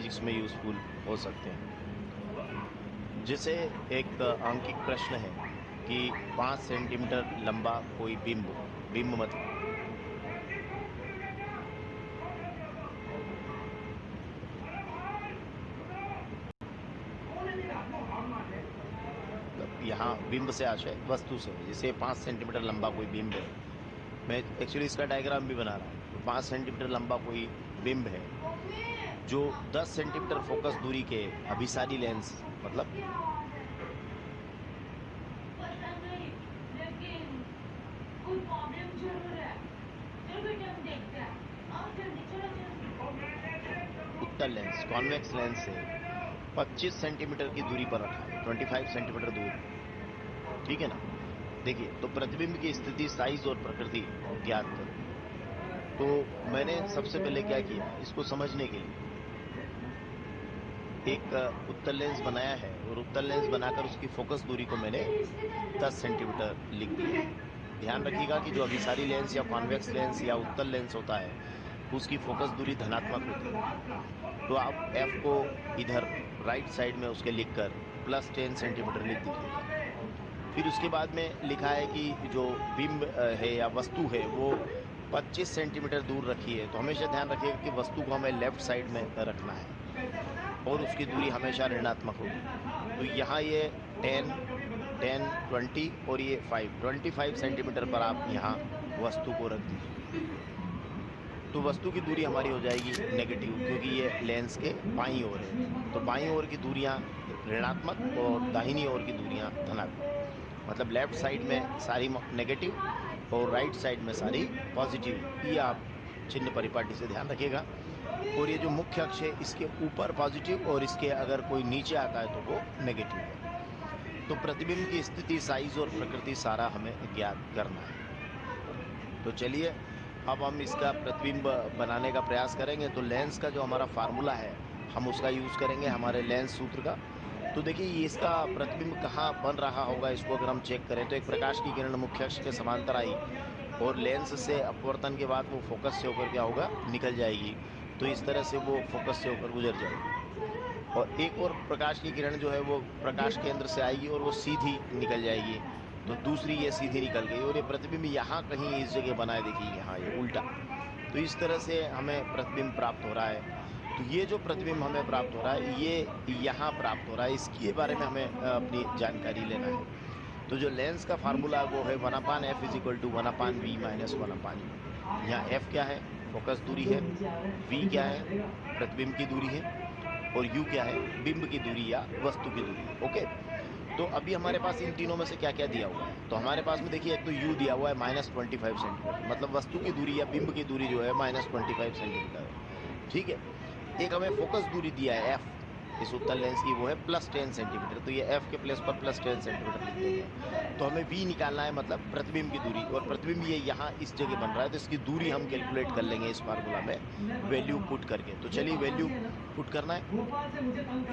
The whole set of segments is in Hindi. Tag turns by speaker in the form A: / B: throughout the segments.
A: फिजिक्स में यूज़फुल हो सकते हैं। जैसे एक आंकिक प्रश्न है कि 5 सेंटीमीटर लंबा कोई बिंब मतलब यहाँ बिंब से आशय वस्तु से, जैसे 5 सेंटीमीटर लंबा कोई बिंब है। मैं एक्चुअली इसका डायग्राम भी बना रहा हूँ। तो 5 सेंटीमीटर लंबा कोई बिंब है जो 10 सेंटीमीटर फोकस दूरी के अभिसारी लेंस मतलब उत्तल लेंस कॉन्वेक्स लेंस से 25 सेंटीमीटर की दूरी पर रखा है, 25 सेंटीमीटर दूर। ठीक है ना। देखिए, तो प्रतिबिंब की स्थिति, साइज और प्रकृति ज्ञात करो। तो मैंने सबसे पहले क्या किया, इसको समझने के लिए एक उत्तल लेंस बनाया है और उत्तल लेंस बनाकर उसकी फोकस दूरी को मैंने 10 सेंटीमीटर लिख दिया। ध्यान रखिएगा कि जो अभिसारी लेंस या कॉन्वेक्स लेंस या उत्तल लेंस होता है उसकी फोकस दूरी धनात्मक होती है। तो आप F को इधर राइट साइड में उसके लिखकर +10 सेंटीमीटर लिख दीजिएगा। फिर उसके बाद में लिखा है कि जो बिंब है या वस्तु है वो 25 सेंटीमीटर दूर रखी है। तो हमेशा ध्यान रखिएगा कि वस्तु को हमें लेफ्ट साइड में रखना है और उसकी दूरी हमेशा ऋणात्मक होगी। तो यहाँ ये 10, 10, 20 और ये 25 सेंटीमीटर पर आप यहाँ वस्तु को रख दीजिए। तो वस्तु की दूरी हमारी हो जाएगी नेगेटिव, क्योंकि ये लेंस के बाईं ओर है। तो बाईं ओर की दूरियाँ ऋणात्मक और दाहिनी ओर की दूरियाँ धनात्मक, मतलब लेफ्ट साइड में सारी नेगेटिव और राइट साइड में सारी पॉजिटिव। ये आप चिन्ह परिपाटी से ध्यान रखिएगा। और ये जो मुख्य अक्ष है इसके ऊपर पॉजिटिव और इसके अगर कोई नीचे आता है तो वो नेगेटिव है। तो प्रतिबिंब की स्थिति, साइज और प्रकृति सारा हमें ज्ञात करना है। तो चलिए अब हम इसका प्रतिबिंब बनाने का प्रयास करेंगे। तो लेंस का जो हमारा फार्मूला है हम उसका यूज़ करेंगे, हमारे लेंस सूत्र का। तो देखिए, ये इसका प्रतिबिंब कहाँ बन रहा होगा, इसको अगर हम चेक करें तो एक प्रकाश की किरण मुख्य अक्ष के समांतर आई और लेंस से अपवर्तन के बाद वो फोकस से होकर क्या होगा, निकल जाएगी। तो इस तरह से वो फोकस से होकर गुजर जाएगी। और एक और प्रकाश की किरण जो है वो प्रकाश केंद्र से आएगी और वो सीधी निकल जाएगी। तो दूसरी ये सीधी निकल गई और ये प्रतिबिंब यहाँ कहीं इस जगह बनाए, देखिए यहाँ ये उल्टा। तो इस तरह से हमें प्रतिबिंब प्राप्त हो रहा है। तो ये जो प्रतिबिंब हमें प्राप्त हो रहा है ये यहाँ प्राप्त हो रहा है, इसके बारे में हमें अपनी जानकारी लेना है। तो जो लेंस का फार्मूला वो है 1/f = 1/v - 1/u। यहाँ f क्या है, फोकस दूरी है, v क्या है, प्रतिबिंब की दूरी है, और u क्या है, बिंब की दूरी या वस्तु की दूरी। ओके, तो अभी हमारे पास इन तीनों में से क्या क्या दिया हुआ है। तो हमारे पास में देखिए एक तो u दिया हुआ है -25 सेंटीमीटर, मतलब वस्तु की दूरी या बिंब की दूरी जो है -25 सेंटीमीटर है। ठीक है। एक हमें फोकस दूरी दिया है f इस उत्तल लेंस की, वो है +10 सेंटीमीटर। तो ये f के प्लेस पर +10 सेंटीमीटर लिख देंगे। तो हमें v निकालना है, मतलब प्रतिबिंब की दूरी, और प्रतिबिंब ये यहाँ इस जगह बन रहा है तो इसकी दूरी हम कैलकुलेट कर लेंगे इस फार्मूला में वैल्यू पुट करके। तो चलिए वैल्यू पुट करना है।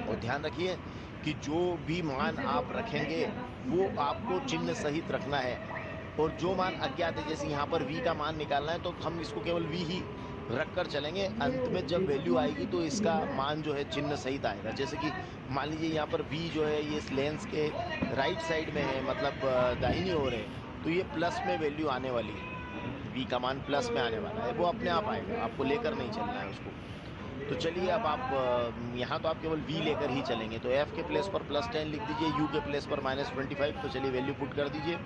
A: और ध्यान रखिए कि जो भी मान आप रखेंगे वो आपको चिन्ह सहित रखना है, और जो मान अज्ञात है, जैसे यहाँ पर v का मान निकालना है तो हम इसको केवल v ही रख कर चलेंगे। अंत में जब वैल्यू आएगी तो इसका मान जो है चिन्ह सहित आएगा। जैसे कि मान लीजिए यहाँ पर v जो है ये इस लेंस के राइट साइड में है, मतलब दाहिनी ओर है, तो ये प्लस में वैल्यू आने वाली है, v का मान प्लस में आने वाला है, वो अपने आप आएगा, आपको लेकर नहीं चलना है उसको। तो चलिए अब आप यहाँ तो आप केवल v लेकर ही चलेंगे। तो f के प्लेस पर +10 लिख दीजिए, u के प्लेस पर -25। तो चलिए वैल्यू पुट कर दीजिए।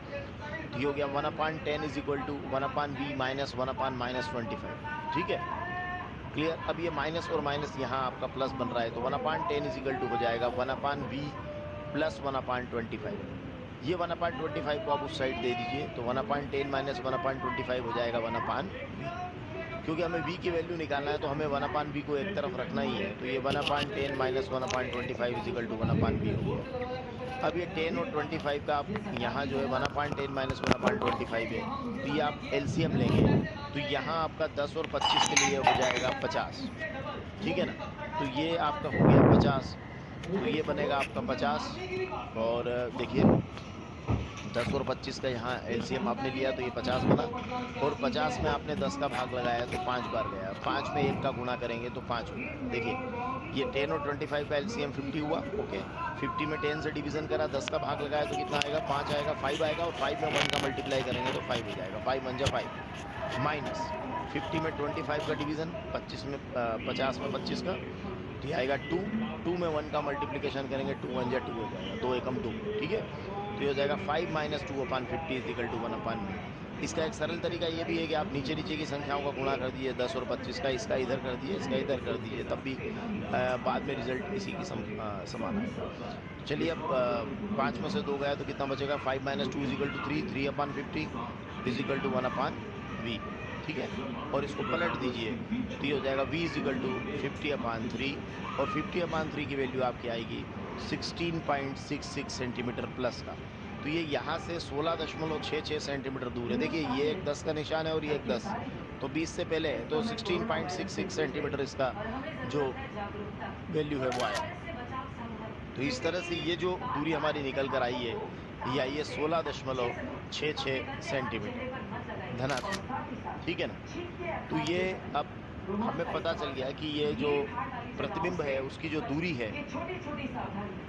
A: तो ये हो गया 1/10 = 1/v - 1/-25। ठीक है, क्लियर। अब ये माइनस और माइनस यहाँ आपका प्लस बन रहा है, तो 1/10 हो जाएगा 1/v + 1/25। ये 1/25 को आप उस साइड दे दीजिए, तो 1/10 - 1/25 हो जाएगा 1/v। क्योंकि हमें v की वैल्यू निकालना है तो हमें 1/v को एक तरफ रखना ही है। तो ये 1/10 - 1/25 = 1/v हो गया। अब ये 10 और 25 का आप यहाँ जो है 1/10 - 1/25 है, तो ये आप LCM लेंगे तो यहाँ आपका 10 और 25 के लिए हो जाएगा 50। ठीक है ना। तो ये आपका हो गया 50, तो ये बनेगा आपका 50। और देखिए 10 और 25 का यहाँ LCM आपने लिया तो ये 50 बना, और 50 में आपने 10 का भाग लगाया तो 5 बार गया, 5 में 1 का गुणा करेंगे तो 5 हो जाएगा। देखिए ये 10 और 25 का एलसीएम 50 हुआ। ओके, 50 में 10 से डिवीजन करा, 10 का भाग लगाया तो कितना आएगा, 5 आएगा, 5 आएगा, और 5 में 1 का मल्टीप्लाई करेंगे तो 5 हो जाएगा, 5 1 जा 5 माइनस 50 में 25 का डिवीजन, 25 में 50 में 25 का, तो ये आएगा 2, 2 में 1 का मल्टीप्लिकेशन करेंगे, 2 1 जा 2 हो जाएगा, 2 एकम 2, ठीक है। तो ये हो जाएगा 5 माइनस 2/50 इज इक्वल टू 1/। इसका एक सरल तरीका ये भी है कि आप नीचे नीचे की संख्याओं का गुणा कर दीजिए, 10 और 25 का, इसका इधर कर दीजिए, इसका इधर कर दीजिए, तब भी बाद में रिजल्ट इसी की समान आएगा। चलिए अब 5 में से 2 गया तो कितना बचेगा, 5 minus 2 is equal to 3, 3/50 is equal to 1/v, ठीक है। और इसको पलट दीजिए तो ये हो जाएगा v इज इक्वल टू 50/3, और 50/3 की वैल्यू आपकी आएगी 16.66 सेंटीमीटर प्लस का। तो ये यहाँ से 16.66 सेंटीमीटर दूर है। देखिए ये एक 10 का निशान है और ये एक 10, तो 20 से पहले है, तो 16.66 सेंटीमीटर इसका जो वैल्यू है वो आया। तो इस तरह से ये जो दूरी हमारी निकल कर आई है, ये आई है 16.66 सेंटीमीटर धनात्मक, ठीक है ना। तो ये अब हमें पता चल गया कि ये जो प्रतिबिंब है उसकी जो दूरी है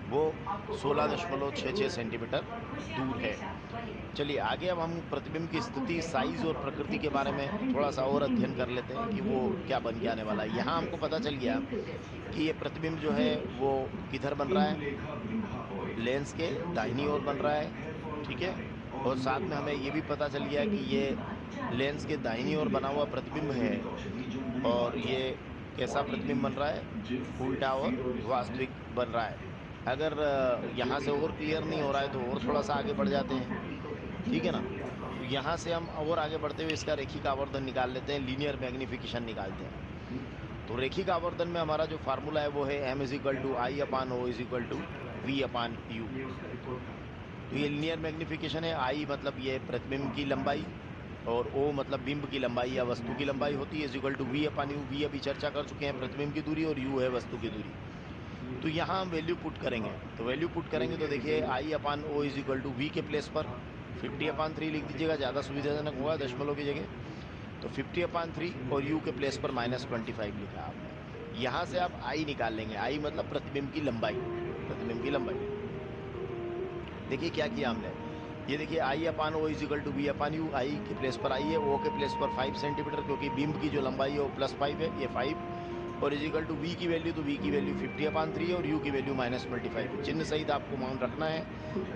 A: वो 16.66 सेंटीमीटर दूर है। चलिए आगे अब हम प्रतिबिंब की स्थिति, साइज और प्रकृति के बारे में थोड़ा सा और अध्ययन कर लेते हैं कि वो क्या बन के आने वाला है। यहाँ हमको पता चल गया कि ये प्रतिबिंब जो है वो किधर बन रहा है, लेंस के दाहिनी ओर बन रहा है, ठीक है। और साथ में हमें ये भी पता चल गया कि ये लेंस के दाहिनी ओर बना हुआ प्रतिबिंब है, और ये कैसा प्रतिबिंब बन रहा है, उल्टा और वास्तविक बन रहा है। अगर यहाँ से और क्लियर नहीं हो रहा है तो और थोड़ा सा आगे बढ़ जाते हैं, ठीक है ना। तो यहाँ से हम और आगे बढ़ते हुए इसका रेखिक आवर्धन निकाल लेते हैं, लीनियर मैग्निफिकेशन निकालते हैं। तो रेखिक आवर्धन में हमारा जो फार्मूला है वो है m is equal to I/O is equal to V/U। तो ये लीनियर मैग्निफिकेशन है। I मतलब ये प्रतिबिंब की लंबाई, और O मतलब बिंब की लंबाई या वस्तु की लंबाई होती है, is equal to V/U। V अभी चर्चा कर चुके हैं, प्रतिबिंब की दूरी, और U है वस्तु की दूरी। तो यहाँ हम वैल्यू पुट करेंगे, तो वैल्यू पुट करेंगे तो देखिए I/O is equal to V के प्लेस पर 50/3 लिख दीजिएगा, ज़्यादा सुविधाजनक होगा दशमलव की जगह। तो 50/3 और U के प्लेस पर -25 लिखा आपने। यहाँ से आप I निकाल लेंगे, I मतलब प्रतिबिंब की लंबाई, प्रतिबिंब की लंबाई। देखिए क्या किया हमने, ये देखिए I/O is equal to V/U। I के प्लेस पर I है, O के प्लेस पर 5 सेंटीमीटर, क्योंकि बिंब की जो लंबाई है वो +5 है, ये 5, और इज इक्वल टू V की वैल्यू, तो V की वैल्यू 50/3 और U की वैल्यू -25। चिन्ह सहित आपको मान रखना है,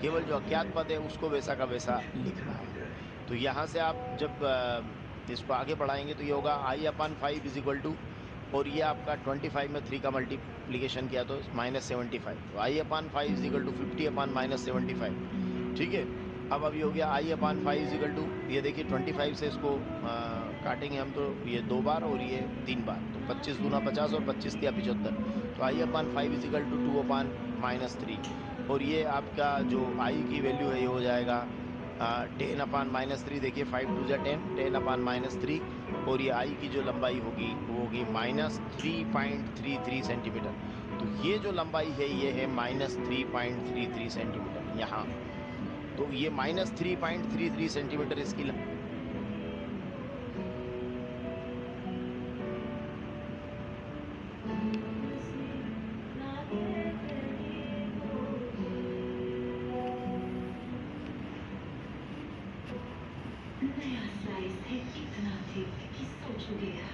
A: केवल जो अज्ञात पद है उसको वैसा का वैसा लिखना है। तो यहाँ से आप जब इसको आगे बढ़ाएंगे तो ये होगा I/5 इज इक्वल टू, और ये आपका 25 में 3 का मल्टीप्लिकेशन किया तो -75। तो I/5 इज इक्वल टू 50/-75, ठीक है। अब ये हो गया I/5 इज इक्वल टू, ये देखिए 25 से इसको काटेंगे हम, तो ये 2 बार और ये 3 बार, तो 25 दूना 50 और 25 तिया 75। तो I/5 इज इक्वल टू 2/-3, और ये आपका जो I की वैल्यू है ये हो जाएगा 10/-3। देखिए 5 2 जा 10, 10/-3, और ये I की जो लंबाई होगी वो होगी -3.33 सेंटीमीटर। तो ये जो लंबाई है ये है -3.33 सेंटीमीटर यहाँ। तो ये -3.33 सेंटीमीटर इसकी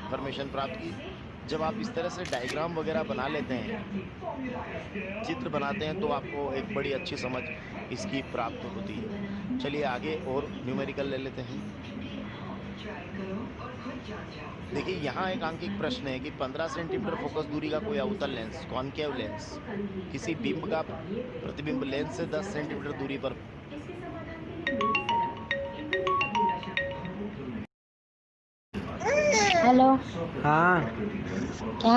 A: इंफॉर्मेशन प्राप्त की। जब आप इस तरह से डायग्राम वगैरह बना लेते हैं, चित्र बनाते हैं, तो आपको एक बड़ी अच्छी समझ इसकी प्राप्त होती है। चलिए आगे और न्यूमेरिकल ले लेते हैं। देखिए यहाँ एक आंकिक प्रश्न है कि 15 सेंटीमीटर फोकस दूरी का कोई अवतल लेंस, कॉन्केव लेंस, किसी बिंब का प्रतिबिंब लेंस से 10 सेंटीमीटर दूरी पर
B: हेलो।
C: हाँ
B: क्या